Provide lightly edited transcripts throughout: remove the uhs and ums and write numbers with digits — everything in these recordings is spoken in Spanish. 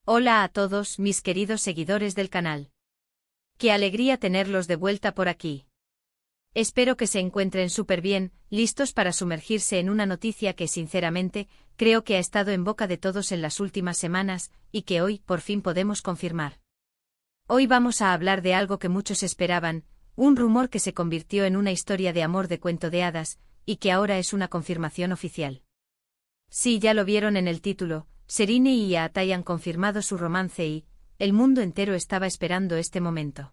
Hola a todos mis queridos seguidores del canal. Qué alegría tenerlos de vuelta por aquí. Espero que se encuentren súper bien, listos para sumergirse en una noticia que sinceramente, creo que ha estado en boca de todos en las últimas semanas, y que hoy, por fin podemos confirmar. Hoy vamos a hablar de algo que muchos esperaban, un rumor que se convirtió en una historia de amor de cuento de hadas, y que ahora es una confirmación oficial. Sí, ya lo vieron en el título, Serena y Atai han confirmado su romance y, el mundo entero estaba esperando este momento.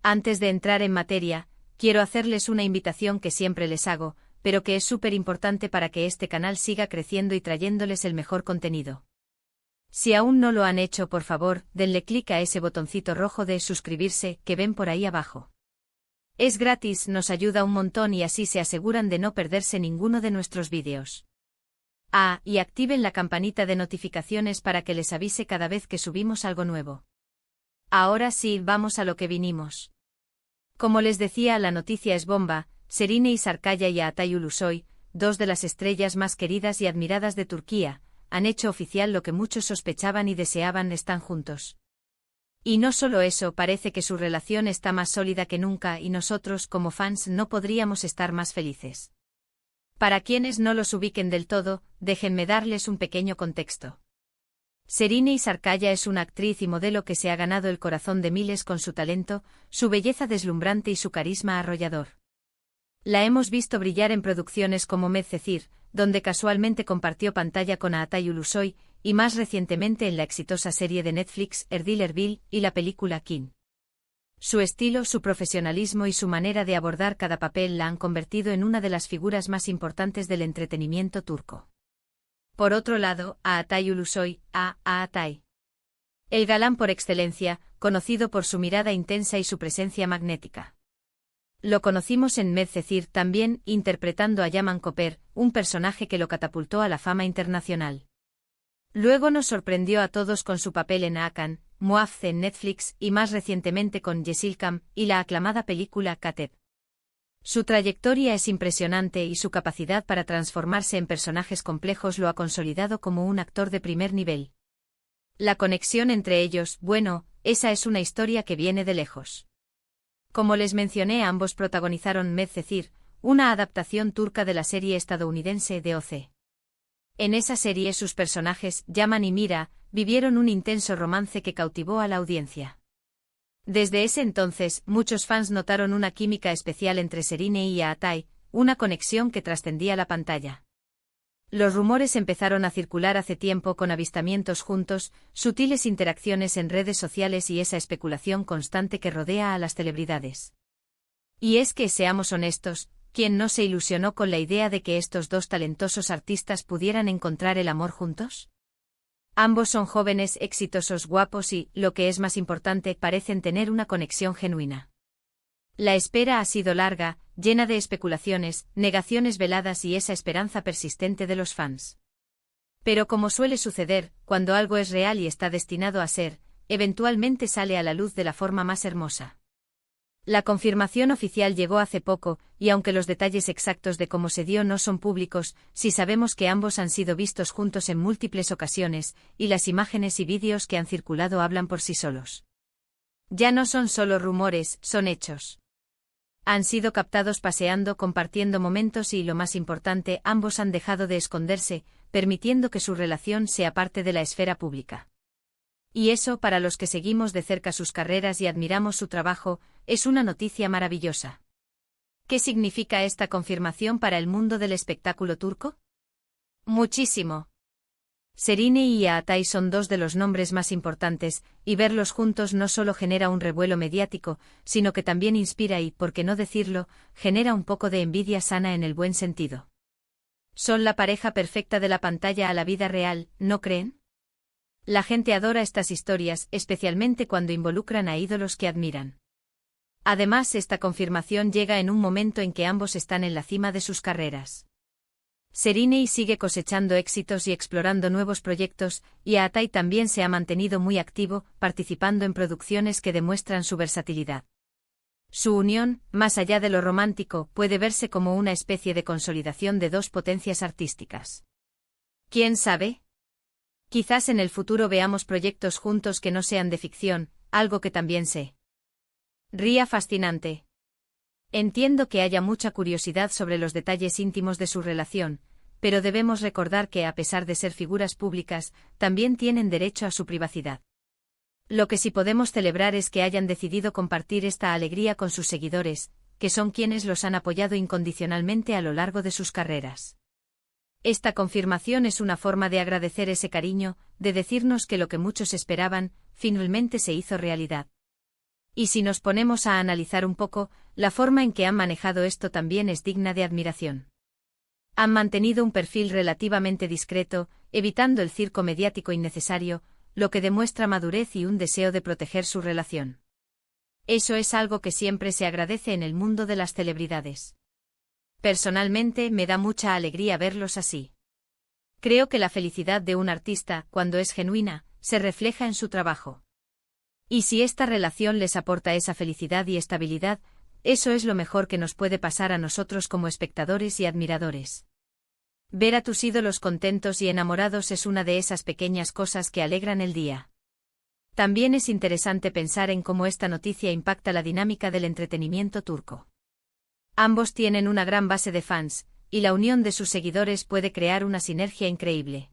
Antes de entrar en materia, quiero hacerles una invitación que siempre les hago, pero que es súper importante para que este canal siga creciendo y trayéndoles el mejor contenido. Si aún no lo han hecho, por favor, denle clic a ese botoncito rojo de suscribirse que ven por ahí abajo. Es gratis, nos ayuda un montón y así se aseguran de no perderse ninguno de nuestros vídeos. Y activen la campanita de notificaciones para que les avise cada vez que subimos algo nuevo. Ahora sí, vamos a lo que vinimos. Como les decía, la noticia es bomba. Serena Sarıkaya y Atai Ulusoy, dos de las estrellas más queridas y admiradas de Turquía, han hecho oficial lo que muchos sospechaban y deseaban: están juntos. Y no solo eso, parece que su relación está más sólida que nunca y nosotros como fans no podríamos estar más felices. Para quienes no los ubiquen del todo, déjenme darles un pequeño contexto. Serena Sarıkaya es una actriz y modelo que se ha ganado el corazón de miles con su talento, su belleza deslumbrante y su carisma arrollador. La hemos visto brillar en producciones como Medcezir, donde casualmente compartió pantalla con Atai Ulusoy, y más recientemente en la exitosa serie de Netflix Erdil Erbil y la película Kin. Su estilo, su profesionalismo y su manera de abordar cada papel la han convertido en una de las figuras más importantes del entretenimiento turco. Por otro lado, Atai Ulusoy, Atai. El galán por excelencia, conocido por su mirada intensa y su presencia magnética. Lo conocimos en Medcezir también, interpretando a Yaman Koper, un personaje que lo catapultó a la fama internacional. Luego nos sorprendió a todos con su papel en Hakan, Muafze en Netflix y más recientemente con Yeşilçam y la aclamada película Kateb. Su trayectoria es impresionante y su capacidad para transformarse en personajes complejos lo ha consolidado como un actor de primer nivel. La conexión entre ellos, bueno, esa es una historia que viene de lejos. Como les mencioné, ambos protagonizaron Medcezir, una adaptación turca de la serie estadounidense DOC. En esa serie sus personajes, Yaman y Mira, vivieron un intenso romance que cautivó a la audiencia. Desde ese entonces, muchos fans notaron una química especial entre Serena y Atai, una conexión que trascendía la pantalla. Los rumores empezaron a circular hace tiempo con avistamientos juntos, sutiles interacciones en redes sociales y esa especulación constante que rodea a las celebridades. Y es que, seamos honestos, ¿quién no se ilusionó con la idea de que estos dos talentosos artistas pudieran encontrar el amor juntos? Ambos son jóvenes, exitosos, guapos y, lo que es más importante, parecen tener una conexión genuina. La espera ha sido larga, llena de especulaciones, negaciones veladas y esa esperanza persistente de los fans. Pero como suele suceder, cuando algo es real y está destinado a ser, eventualmente sale a la luz de la forma más hermosa. La confirmación oficial llegó hace poco, y aunque los detalles exactos de cómo se dio no son públicos, sí sabemos que ambos han sido vistos juntos en múltiples ocasiones, y las imágenes y vídeos que han circulado hablan por sí solos. Ya no son solo rumores, son hechos. Han sido captados paseando, compartiendo momentos y, lo más importante, ambos han dejado de esconderse, permitiendo que su relación sea parte de la esfera pública. Y eso, para los que seguimos de cerca sus carreras y admiramos su trabajo, es una noticia maravillosa. ¿Qué significa esta confirmación para el mundo del espectáculo turco? Muchísimo. Serena y Atai son dos de los nombres más importantes, y verlos juntos no solo genera un revuelo mediático, sino que también inspira y, por qué no decirlo, genera un poco de envidia sana en el buen sentido. Son la pareja perfecta de la pantalla a la vida real, ¿no creen? La gente adora estas historias, especialmente cuando involucran a ídolos que admiran. Además, esta confirmación llega en un momento en que ambos están en la cima de sus carreras. Serena sigue cosechando éxitos y explorando nuevos proyectos, y Atai también se ha mantenido muy activo, participando en producciones que demuestran su versatilidad. Su unión, más allá de lo romántico, puede verse como una especie de consolidación de dos potencias artísticas. ¿Quién sabe? Quizás en el futuro veamos proyectos juntos que no sean de ficción, algo que también sé. Ría fascinante. Entiendo que haya mucha curiosidad sobre los detalles íntimos de su relación, pero debemos recordar que a pesar de ser figuras públicas, también tienen derecho a su privacidad. Lo que sí podemos celebrar es que hayan decidido compartir esta alegría con sus seguidores, que son quienes los han apoyado incondicionalmente a lo largo de sus carreras. Esta confirmación es una forma de agradecer ese cariño, de decirnos que lo que muchos esperaban, finalmente se hizo realidad. Y si nos ponemos a analizar un poco, la forma en que han manejado esto también es digna de admiración. Han mantenido un perfil relativamente discreto, evitando el circo mediático innecesario, lo que demuestra madurez y un deseo de proteger su relación. Eso es algo que siempre se agradece en el mundo de las celebridades. Personalmente, me da mucha alegría verlos así. Creo que la felicidad de un artista, cuando es genuina, se refleja en su trabajo. Y si esta relación les aporta esa felicidad y estabilidad, eso es lo mejor que nos puede pasar a nosotros como espectadores y admiradores. Ver a tus ídolos contentos y enamorados es una de esas pequeñas cosas que alegran el día. También es interesante pensar en cómo esta noticia impacta la dinámica del entretenimiento turco. Ambos tienen una gran base de fans, y la unión de sus seguidores puede crear una sinergia increíble.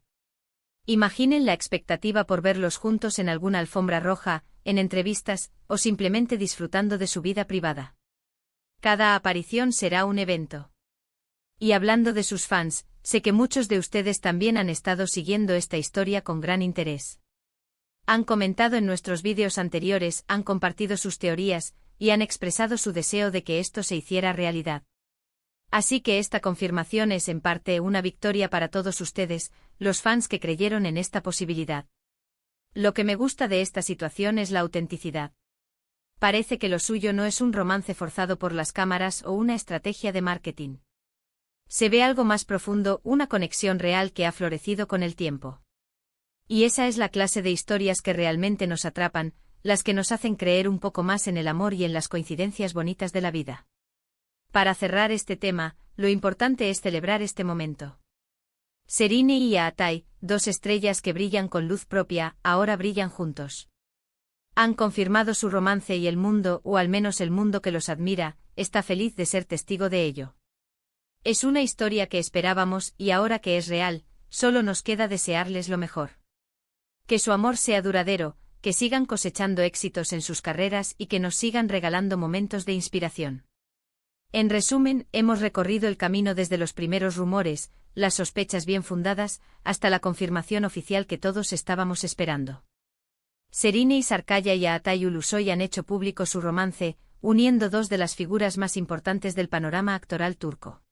Imaginen la expectativa por verlos juntos en alguna alfombra roja, en entrevistas, o simplemente disfrutando de su vida privada. Cada aparición será un evento. Y hablando de sus fans, sé que muchos de ustedes también han estado siguiendo esta historia con gran interés. Han comentado en nuestros vídeos anteriores, han compartido sus teorías, y han expresado su deseo de que esto se hiciera realidad. Así que esta confirmación es en parte una victoria para todos ustedes, los fans que creyeron en esta posibilidad. Lo que me gusta de esta situación es la autenticidad. Parece que lo suyo no es un romance forzado por las cámaras o una estrategia de marketing. Se ve algo más profundo, una conexión real que ha florecido con el tiempo. Y esa es la clase de historias que realmente nos atrapan, las que nos hacen creer un poco más en el amor y en las coincidencias bonitas de la vida. Para cerrar este tema, lo importante es celebrar este momento. Serine y Atay, dos estrellas que brillan con luz propia, ahora brillan juntos. Han confirmado su romance y el mundo, o al menos el mundo que los admira, está feliz de ser testigo de ello. Es una historia que esperábamos y ahora que es real, solo nos queda desearles lo mejor. Que su amor sea duradero, que sigan cosechando éxitos en sus carreras y que nos sigan regalando momentos de inspiración. En resumen, hemos recorrido el camino desde los primeros rumores, las sospechas bien fundadas, hasta la confirmación oficial que todos estábamos esperando. Serine y Sarkaya y Atay Ulusoy han hecho público su romance, uniendo dos de las figuras más importantes del panorama actoral turco.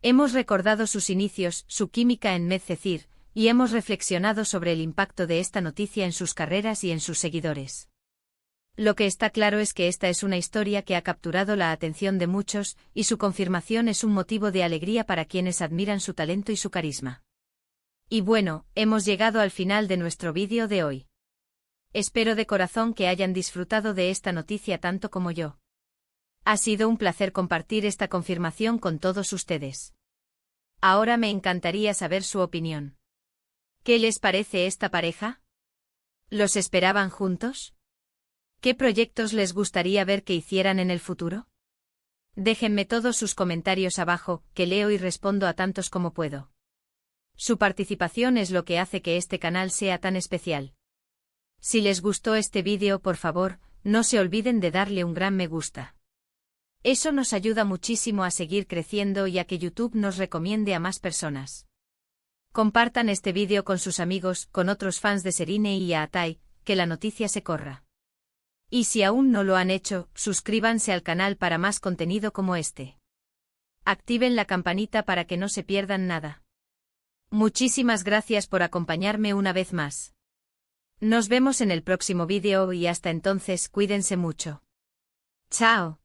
Hemos recordado sus inicios, su química en Medcezir, y hemos reflexionado sobre el impacto de esta noticia en sus carreras y en sus seguidores. Lo que está claro es que esta es una historia que ha capturado la atención de muchos, y su confirmación es un motivo de alegría para quienes admiran su talento y su carisma. Y bueno, hemos llegado al final de nuestro vídeo de hoy. Espero de corazón que hayan disfrutado de esta noticia tanto como yo. Ha sido un placer compartir esta confirmación con todos ustedes. Ahora me encantaría saber su opinión. ¿Qué les parece esta pareja? ¿Los esperaban juntos? ¿Qué proyectos les gustaría ver que hicieran en el futuro? Déjenme todos sus comentarios abajo, que leo y respondo a tantos como puedo. Su participación es lo que hace que este canal sea tan especial. Si les gustó este vídeo, por favor, no se olviden de darle un gran me gusta. Eso nos ayuda muchísimo a seguir creciendo y a que YouTube nos recomiende a más personas. Compartan este vídeo con sus amigos, con otros fans de Serine y Atay, que la noticia se corra. Y si aún no lo han hecho, suscríbanse al canal para más contenido como este. Activen la campanita para que no se pierdan nada. Muchísimas gracias por acompañarme una vez más. Nos vemos en el próximo vídeo y hasta entonces cuídense mucho. Chao.